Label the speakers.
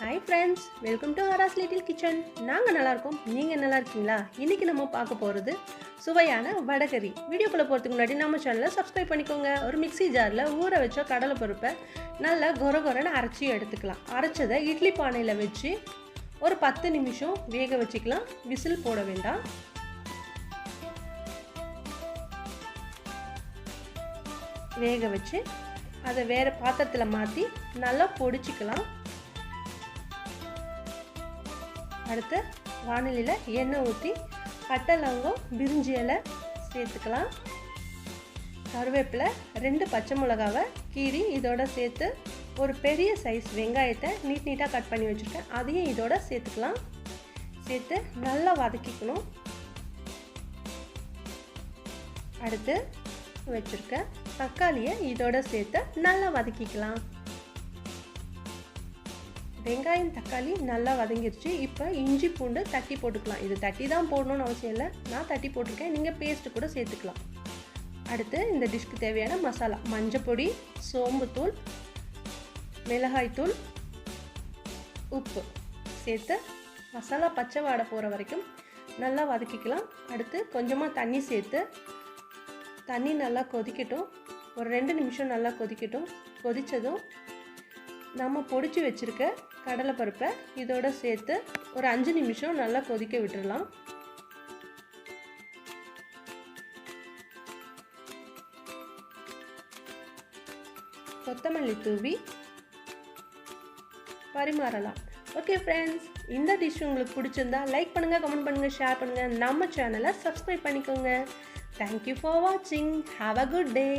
Speaker 1: Hi friends, welcome to Hara's Little Kitchen. நாங்கள் நல்லா இருக்கோம், நீங்கள் நல்லா இருக்கீங்களா? இன்றைக்கி நம்ம பார்க்க போகிறது சுவையான வடகறி. வீடியோக்குள்ளே போகிறதுக்கு முன்னாடி நம்ம சேனலை சப்ஸ்கிரைப் பண்ணிக்கோங்க. ஒரு மிக்ஸி ஜாரில் ஊற வச்ச கடலை பருப்பை நல்லா கொரன்னு அரைச்சி எடுத்துக்கலாம். அரைச்சதை இட்லி பானையில் வச்சு ஒரு 10 நிமிஷம் வேக வச்சுக்கலாம். விசில் போட வேண்டாம். வேக வச்சு அதை வேறு பாத்திரத்தில் மாற்றி நல்லா பொடிச்சிக்கலாம். அடுத்து வானிலையில் எண்ணெய் ஊற்றி பட்டை லவங்கம் பிரிஞ்சி இலை சேர்த்துக்கலாம். கருவேப்பிலை 2 பச்சை மிளகாவை கீரி இதோட சேர்த்து ஒரு பெரிய சைஸ் வெங்காயத்தை நீட்டாக கட் பண்ணி வச்சுருக்கேன், அதையும் இதோட சேர்த்துக்கலாம். சேர்த்து நல்லா வதக்கிக்கணும். அடுத்து வச்சுருக்க தக்காளியை இதோட சேர்த்து நல்லா வதக்கிக்கலாம். வெங்காயம் தக்காளி நல்லா வதங்கிருச்சு. இப்போ இஞ்சி பூண்டு தட்டி போட்டுக்கலாம். இது தட்டி தான் போடணும்னு அவசியம் இல்லை, நான் தட்டி போட்டிருக்கேன், நீங்கள் பேஸ்ட்டு கூட சேர்த்துக்கலாம். அடுத்து இந்த டிஷ்க்கு தேவையான மசாலா மஞ்சப்பொடி, சோம்புத்தூள், மிளகாய்த்தூள், உப்பு சேர்த்து மசாலா பச்சை வாடை போகிற வரைக்கும் நல்லா வதக்கிக்கலாம். அடுத்து கொஞ்சமாக தண்ணி சேர்த்து தண்ணி நல்லா கொதிக்கட்டும். ஒரு 2 நிமிஷம் நல்லா கொதிக்கட்டும். கொதித்ததும் நம்ம பொடிச்சு வச்சுருக்க கடலைப்பருப்பை இதோட சேர்த்து ஒரு 5 நிமிஷம் நல்லா கொதிக்க விட்டுடலாம். கொத்தமல்லி தூவி பரிமாறலாம். ஓகே ஃப்ரெண்ட்ஸ், இந்த டிஷ் உங்களுக்கு பிடிச்சிருந்தா லைக் பண்ணுங்கள், கமெண்ட் பண்ணுங்கள், ஷேர் பண்ணுங்கள். நம்ம சேனலை சப்ஸ்கிரைப் பண்ணிக்கோங்க. தேங்க்யூ ஃபார் வாட்சிங். Have a good day.